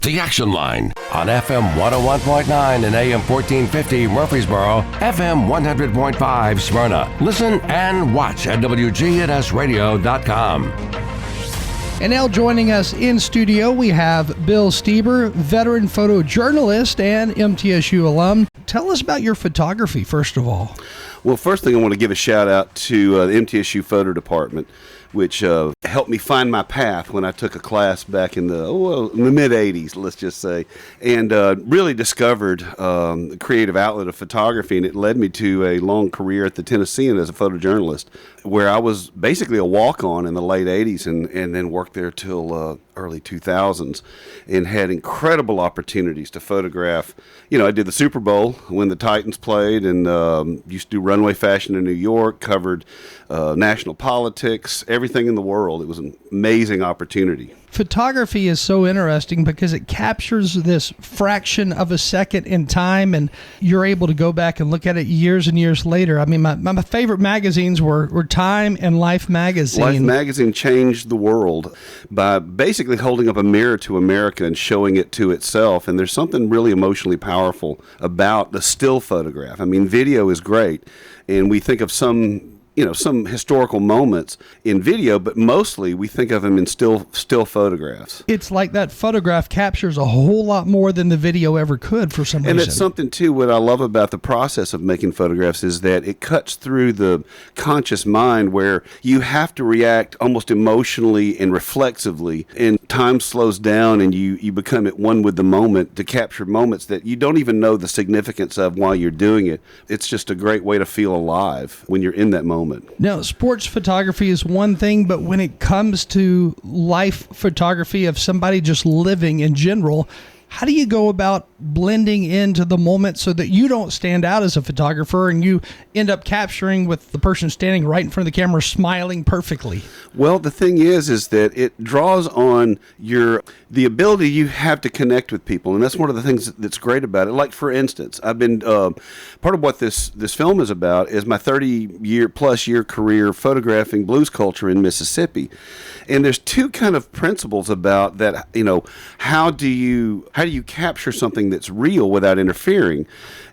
The Action Line on FM 101.9 and AM 1450 Murfreesboro, FM 100.5 Smyrna. Listen and watch at WGNSradio.com. And now joining us in studio, we have Bill Steber, veteran photojournalist and MTSU alum. Tell us about your photography, first of all. Well, first thing I want to give a shout out to the MTSU photo department, which helped me find my path when I took a class back in the mid-'80s, let's just say, and really discovered the creative outlet of photography, and it led me to a long career at the Tennessean as a photojournalist, where I was basically a walk-on in the late 80s and then worked there till early 2000s and had incredible opportunities to photograph. You know, I did the Super Bowl when the Titans played and used to do runway fashion in New York, covered national politics, everything in the world. It was an amazing opportunity. Photography is so interesting because it captures this fraction of a second in time, and you're able to go back and look at it years and years later. I mean, my favorite magazines were Time and Life magazine. Life magazine changed the world by basically holding up a mirror to America and showing it to itself. And there's something really emotionally powerful about the still photograph. I mean, video is great, and we think of some historical moments in video, but mostly we think of them in still photographs. It's like that photograph captures a whole lot more than the video ever could for some reason. And it's something, too, what I love about the process of making photographs is that it cuts through the conscious mind where you have to react almost emotionally and reflexively, and time slows down and you become at one with the moment to capture moments that you don't even know the significance of while you're doing it. It's just a great way to feel alive when you're in that moment. Now, sports photography is one thing, but when it comes to life photography of somebody just living in general, how do you go about blending into the moment so that you don't stand out as a photographer and you end up capturing with the person standing right in front of the camera smiling perfectly? Well, the thing is that it draws on the ability you have to connect with people, and that's one of the things that's great about it. Like, for instance, I've been part of what this film is about is my 30-plus year career photographing blues culture in Mississippi, and there's two kind of principles about that. You know, how do you capture something that's real without interfering?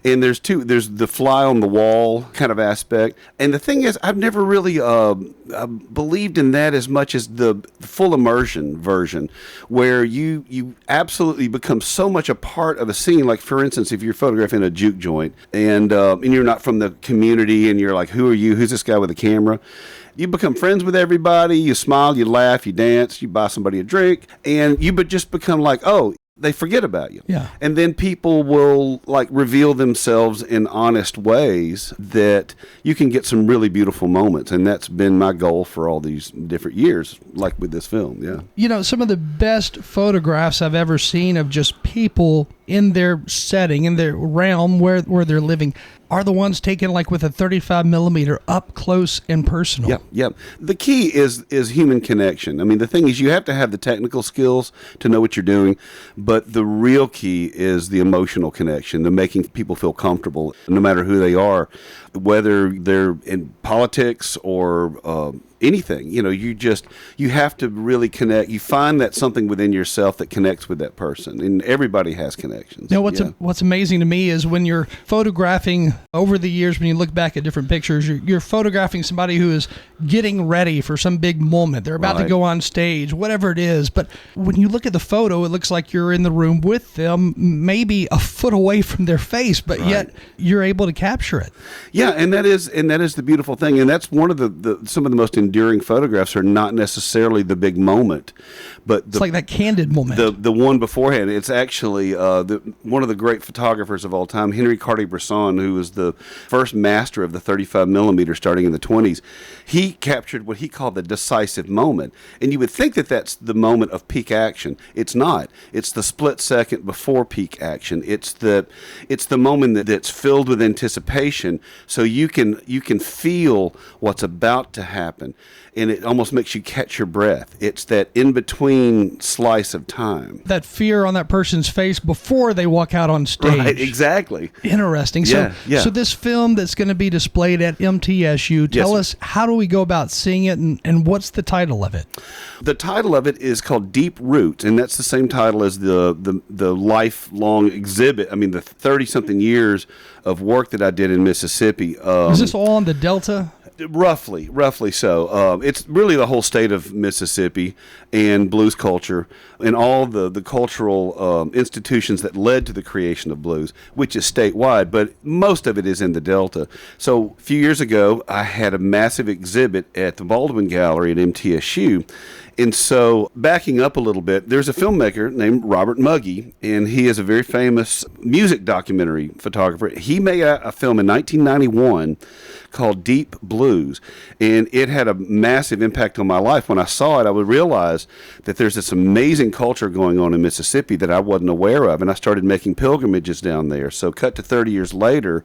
And there's the fly on the wall kind of aspect. And the thing is, I've never really believed in that as much as the full immersion version, where you absolutely become so much a part of a scene. Like, for instance, if you're photographing a juke joint and you're not from the community and you're like, who are you? Who's this guy with a camera? You become friends with everybody. You smile, you laugh, you dance, you buy somebody a drink, and you just become like, oh, they forget about you. Yeah. And then people will reveal themselves in honest ways that you can get some really beautiful moments. And that's been my goal for all these different years, like with this film. Yeah. You know, some of the best photographs I've ever seen of just people in their setting, in their realm where they're living, are the ones taken with a 35 millimeter up close and personal. Yep. The key is human connection. I mean, the thing is, you have to have the technical skills to know what you're doing, but the real key is the emotional connection, the making people feel comfortable, no matter who they are, whether they're in politics or anything. You know, you have to really connect. You find that something within yourself that connects with that person, and everybody has connections. Now, what's amazing to me is when you're photographing over the years, when you look back at different pictures, you're photographing somebody who is getting ready for some big moment. They're about to go on stage, whatever it is. But when you look at the photo, it looks like you're in the room with them, maybe a foot away from their face, but yet you're able to capture it. Yeah, and that is the beautiful thing, and that's one of some of the most enduring photographs are not necessarily the big moment, but it's like that candid moment. The one beforehand. It's actually one of the great photographers of all time, Henry Cartier-Bresson, who was the first master of the 35 millimeter starting in the 20s. He captured what he called the decisive moment, and you would think that that's the moment of peak action. It's not. It's the split second before peak action. It's the moment that's filled with anticipation, so you can feel what's about to happen. and it almost makes you catch your breath. It's that in-between slice of time. That fear on that person's face before they walk out on stage. Right, exactly. Interesting. Yeah, yeah. So this film that's going to be displayed at MTSU, tell us, how do we go about seeing it, and what's the title of it? The title of it is called Deep Roots, and that's the same title as the lifelong exhibit. I mean, the 30-something years of work that I did in Mississippi. Is this all on the Delta? Roughly so. It's really the whole state of Mississippi and blues culture and all the cultural institutions that led to the creation of blues, which is statewide, but most of it is in the Delta. So a few years ago, I had a massive exhibit at the Baldwin Gallery at MTSU. And so, backing up a little bit, there's a filmmaker named Robert Muggy, and he is a very famous music documentary photographer. He made a film in 1991 called Deep Blues, and it had a massive impact on my life. When I saw it, I would realize that there's this amazing culture going on in Mississippi that I wasn't aware of, and I started making pilgrimages down there. So, cut to 30 years later,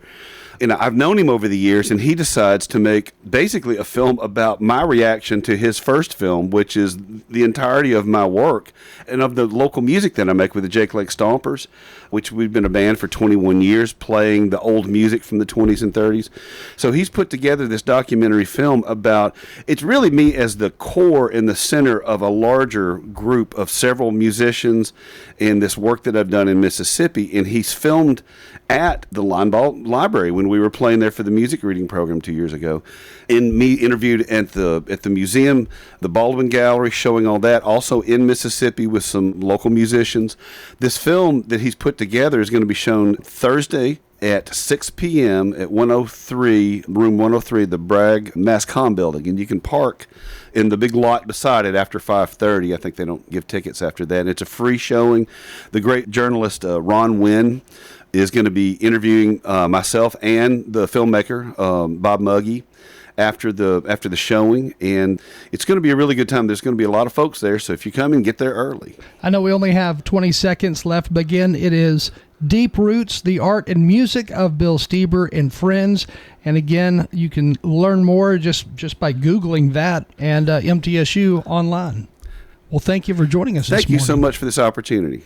and I've known him over the years, and he decides to make basically a film about my reaction to his first film, which is the entirety of my work and of the local music that I make with the Jake Lake Stompers, which we've been a band for 21 years playing the old music from the 20s and 30s. So he's put together this documentary film about, it's really me as the core in the center of a larger group of several musicians and this work that I've done in Mississippi. And he's filmed at the Linebaugh Library when we were playing there for the music reading program 2 years ago, and me interviewed at the museum, the Baldwin Gallery, showing all that, also in Mississippi with some local musicians. This film that he's put together is going to be shown Thursday at 6 p.m. at 103, room 103, the Bragg MassCom building, and you can park in the big lot beside it after 5:30. I think they don't give tickets after that. And it's a free showing. The great journalist Ron Wynn is going to be interviewing myself and the filmmaker Bob Muggy after the showing, and it's going to be a really good time. There's going to be a lot of folks there, so if you come in, get there early. I know we only have 20 seconds left, but again, it is Deep Roots, the art and music of Bill Steber and friends. And again, you can learn more just by Googling that and MTSU online. Well, thank you for joining us this morning. Thank you so much for this opportunity.